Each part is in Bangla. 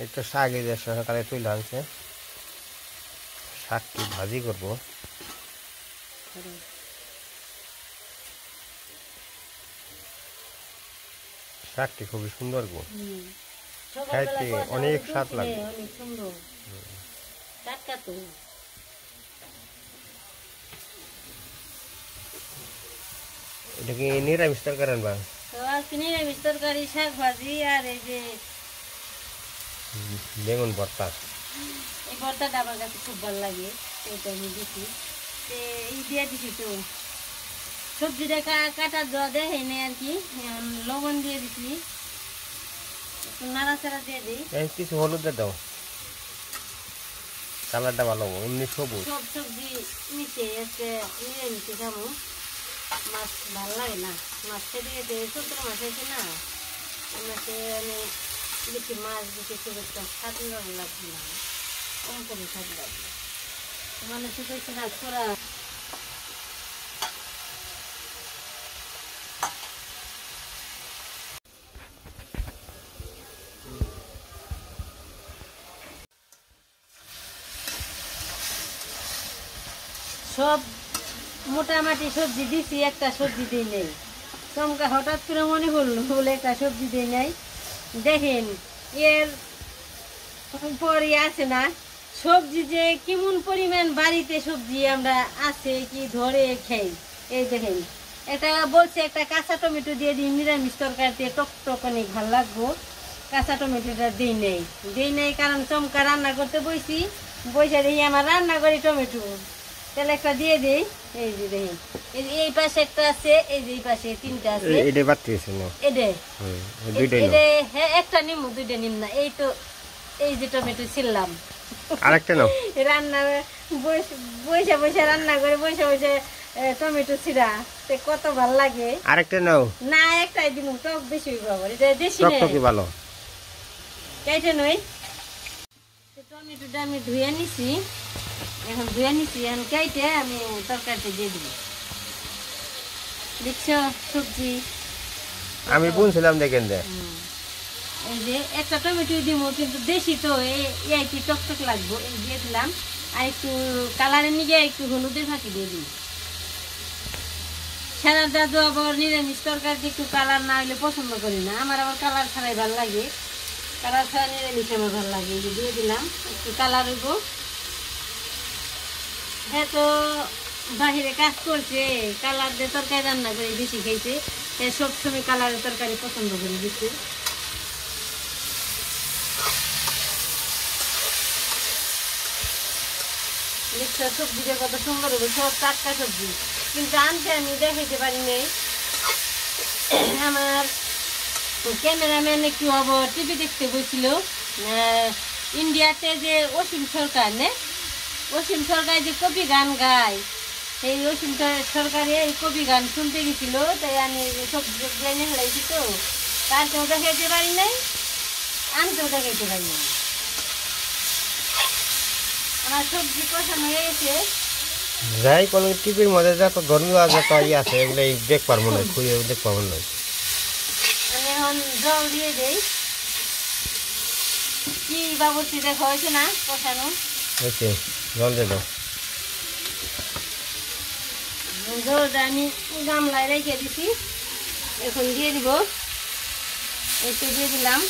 এই তো শাক এই যে সকালে তুলে আনছে, শাকটি ভাজি করব। শাকটি খুবই সুন্দর গো, খাইতে অনেক স্বাদ লাগবে। এটা কি নিরামিষ তরকারি আনবা? নিরামিষ তরকারি, শাক ভাজি আর এই যে বেগুন ভর্তা। এই ভর্তাটা আমার কাছে খুব ভালো লাগে, এইটা আমি দিছি। এই দিয়ে দিছি তো সবজিটা কাটার দেওয়া দেয় এনে আর কি, লবণ দিয়ে দিছি, একটু নাড়াচাড়া দিয়ে দিই। কিছু হলুদ দাও, কালারটা ভালো হবে, এমনি সবুজ। সব সবজি মিশে আজকে নিরামিষে খাবো, মাছ ভালো লাগে না। মাছ খেতে খেতে চৈত্র মাছ আছে না, মাছে আমি বেশি মাছ বেশি খুব একটা স্বাদ লাগবে না, কম করে স্বাদ লাগবে। মানে শুধু কাজ করা সব মোটামুটি সবজি দিছি, একটা সবজি দিই নেই। চমকা হঠাৎ করে মনে করলো বলে একটা সবজি দিই নাই। দেখেন এর পরে আছে না সবজি, যে কেমন পরিমাণ বাড়িতে সবজি আমরা আছে কি ধরে খাই। এই দেখেন এটা বলছে একটা কাঁচা টমেটো দিয়ে দিই নিরামিষ তরকারিতে, টক অনেক ভালো লাগবো। কাঁচা টমেটোটা দিই নেই কারণ চমকা রান্না করতে বসে দেখি আমার রান্না করি টমেটো, তাহলে একটা দিয়ে দিই। এই যে দেখেন এই পাশে একটা আছে, এই যে এই পাশে তিনটা আছে। এটা বাড়তেছে না, হ্যাঁ একটা নিম দুইটা নিম না। এই তো এই যে টমেটো ছিললাম, আরেকটা নাও। রান্না বসে রান্না করে বসে টমেটো ছিড়া কত ভাল লাগে। আরেকটা নাও না, একটাই দিব, টক বেশি হইব, এটা দেশি ভালো। কেটে নই টমেটোটা আমি ধুয়ে নিছি, এখন কেটে আমি তরকারিতে দিয়ে দিব। দেখছো সবজি আমি বুনছিলাম, দেখেন এই যে একটা টমেটো দিব, কিন্তু দেশি তো এই একটু টকটক লাগবো, এই দিয়ে দিলাম। আর একটু কালারের নিয়ে একটু হলুদের ফাঁকি দিয়ে দিই। সাদা দাদু আবার নিরামিষ তরকারিতে একটু কালার না হলে পছন্দ করি না, আমার আবার কালার ছাড়াই ভালো লাগে। কালার ছাড়া নিরামিষ আমার ভালো লাগে। এই যে দিয়ে দিলাম, একটু কালার হইব। হ্যাঁ তো বাহিরে কাজ করছে, কালার দিয়ে তরকারি রান্না করে বেশি খাইছে, সবসময় কালারের তরকারি পছন্দ করে বেশি। সবজিটা কত সুন্দর হবে, সব টাটকা সবজি, কিন্তু আনতে আমি দেখাইতে পারি নাই। আমার ক্যামেরাম্যান একটু আবার টিভি দেখতে বসছিল ইন্ডিয়াতে, যে অসীম সরকার অসীম সরকার যে কবি গান গায়, সেই অসীম সরকারে এই কবি গান শুনতে গেছিল, তাই আমি সবজি এনে ফেলাইছি তো, তারকেও দেখাইতে পারি নাই, আনতেও দেখাইতে পারি নাই। আমার সবজি কষানো হয়ে গেছে। যাই কোন টিভির মধ্যে যত ধর্মীয় যত আছে এগুলো দেখ পারবো না, খুঁজে দেখ পাবো না। আমি এখন জল দিয়ে দেই। কি বাবুর্চি দেখা হয়েছে না কষানো হয়েছে, জল দিয়ে দাও। জলটা আমি গামলায় রেখে দিছি, এখন দিয়ে দিব। একটু দিয়ে দিলাম।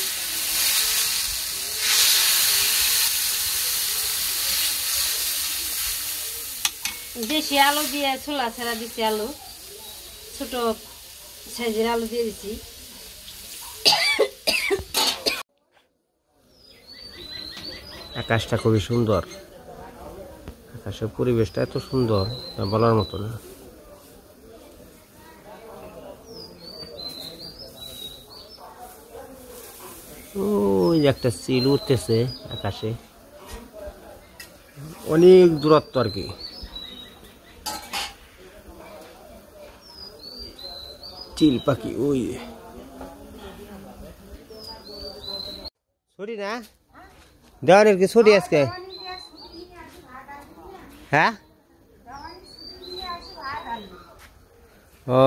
দেশি আলু দিয়ে ছোলা ছাড়া দিচ্ছি, আলু ছোট সাইজের আলু দিয়ে দিচ্ছি। আকাশটা খুবই সুন্দর, আকাশের পরিবেশটা এত সুন্দর বলার মতো না। ওই একটা চিল উঠতেছে আকাশে, অনেক দূরত্ব আর কি। চিল পাখি ওই ছুটি না দেওয়ানের কি ছুটি আজকে? হ্যাঁ ও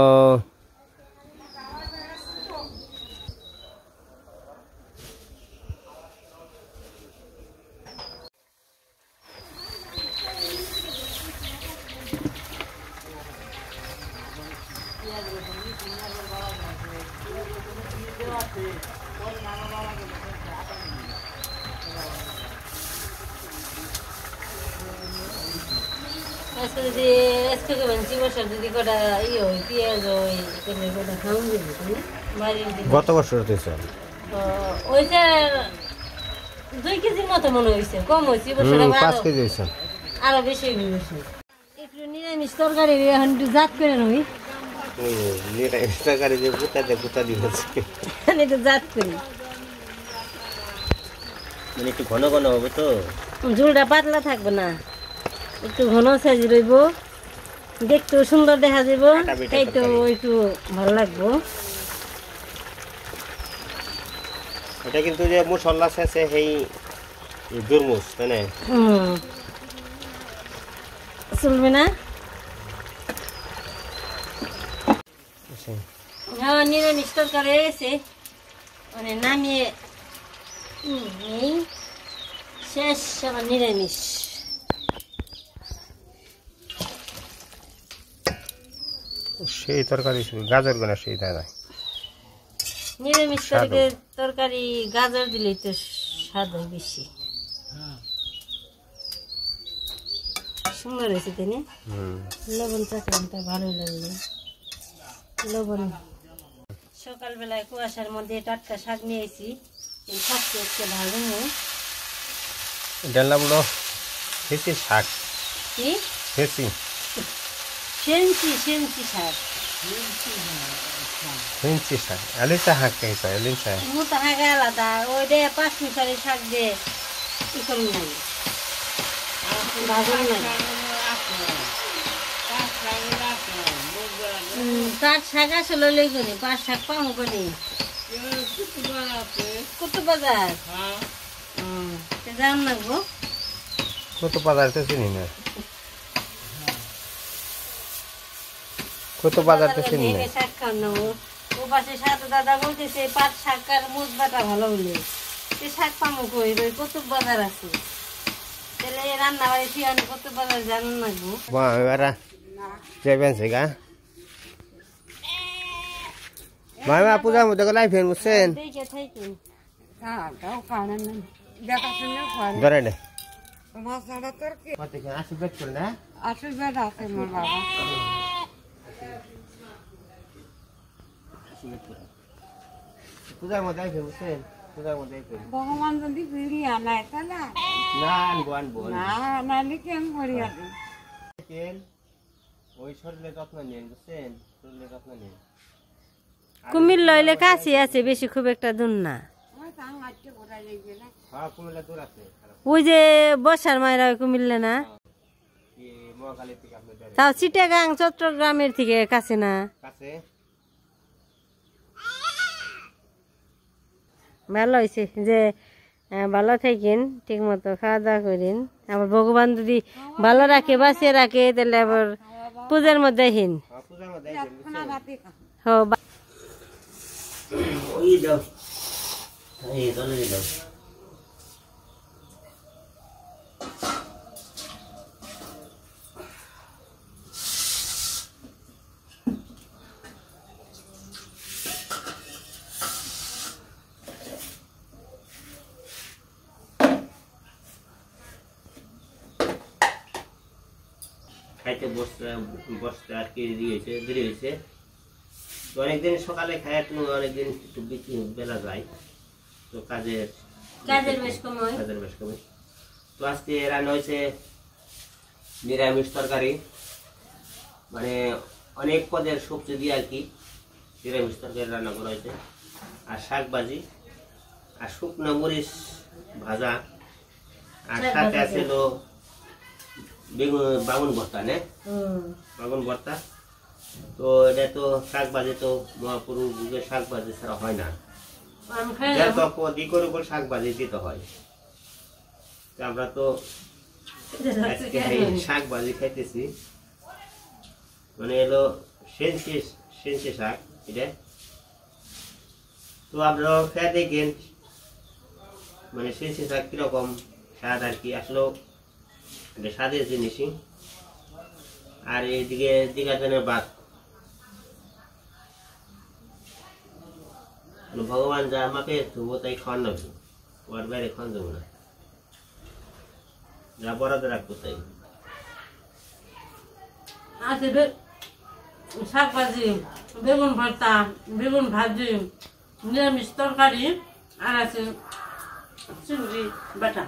আজকে যদি আজকে বানছি বছর যদি কটা হয় পেঁয়াজ হয় তাহলে কটা খাওয়ান দিবি তুমি বাইরের দিকে গত বছর হতেছে ওইটা 2 কেজির মতো মনে হয়েছে কম হয়েছে বছর 5 কেজি হয়েছে আরো বেশি হয়েছে একটু নিরামিষ তরকারি এখন একটু জাত করে নই তরকারি যে গুতা দিয়েছে একটু জাত করি মানে একটু ঘন ঘন হবে তো ঝোলটা পাতলা থাকবে না একটু ঘন সাইজ রইব দেখতেও সুন্দর দেখা যাব খাইতেও একটু ভালো লাগবো এটা কিন্তু যে মশলা আছে সেই দুরমুজ তাই না চলবে না হ্যাঁ নিরামিষ তরকারি হয়েছে মানে নামিয়ে শেষ আমার নিরামিষ সেই তরকারি গাজর গোনা সেই দাদা নিরামিষ তরকারি গাজর দিলেই তো স্বাদ হয় বেশি সুন্দর হয়েছে তাই না লবণ চাকরামটা ভালোই লাগলো লবণ সকালবেলায় কুয়াশার মধ্যে টাটকা শাক নিয়েছি এই শাকটা একটু ভালো নেই ডালনাগুলো ফেসি শাক কি ফেসি সেনচি শাক ফেন্সি শাক আলিসা শাক খাইছো আলিসা মোটা শাক আলাদা ওই দিয়ে 5 মিশালি শাক দিয়ে কি করুন নাই ভাজুন নাই পাট শাক আসলে লই করি পাট শাক পামু করি কত বাজার যাম লাগবো কত বাজার তো চিনি না কত বাজার তো চিনি না শাক খাওয়ানো ও পাশে সাথে দাদা বলতেছে পাট শাক আর মুজ বাটা ভালো হলে সে শাক পামু কই রই কত বাজার আছে তাহলে রান্না বাড়ি ফিয়ানো কত বাজার জানুন লাগবো এবার যাবেন সেগা মামা পূজার মধ্যে গলাই ফের মুছেন দেখে থাকি ধরে নে পূজার মধ্যে ফের মুছেন পূজার মধ্যে ভগবান যদি ফিরিয়ে আনায় তাহলে না আনবো আনবো না আনালে কেন করিয়া ওই শরীরে যত্ন নিন বুঝছেন শরীরে যত্ন নিন কুমির লইলে কাছে আছে বেশি খুব একটা দূর না হ্যাঁ কুমিল্লা দূর আছে ওই যে বসার মায়েরা কুমিল্লা না মহাকালী থেকে আপনার তাও চিটাগাং চট্টগ্রামের থেকে কাছে না কাছে ভালো হয়েছে যে ভালো থাকেন ঠিক মতো খাওয়া দাওয়া করেন আবার ভগবান যদি ভালো রাখে বাঁচিয়ে রাখে তাহলে আবার পূজার মধ্যে হিন পূজার মধ্যে ওই দাও এই দলে দাও খাইতে বসতে আর কি দেরি হয়েছে অনেকদিন সকালে খাই অনেকদিন একটু বেলা যায় তো কাজের বেশ কমে তো আজকে রান্না হয়েছে নিরামিষ তরকারি মানে অনেক পদের সবজি দিয়ে আর কি নিরামিষ তরকারি রান্না করা হয়েছে আর শাক ভাজি আর শুকনো মরিচ ভাজা আর সাথে আছে বাগুন ভর্তা নে বাগুন ভর্তা তো এটা তো শাক ভাজি তো মহাপুরুষ যুগের শাক ভাজি ছাড়া হয় না দিকের উপর শাক ভাজি দিতে হয় আমরা তো শাক ভাজি খাইতেছি মানে এলো সেনসি শাক এটা তো আপনারা খেয়ে দেখেন মানে সেনসি শাক কিরকম স্বাদ আর কি আসলে এটা স্বাদের জিনিসই আর এইদিকে দিঘাজনের বাঘ ভগবান যা আমাকে তবু তাই খাওয়ান লাগবে ওর বাইরে খাওয়ান যাবো না যা বরাদ্দ রাখবো তাই আছে শাক ভাজি, বেগুন ভর্তা, বেগুন ভাজি, নিরামিষ তরকারি আর আছে চিংড়ি বাটা।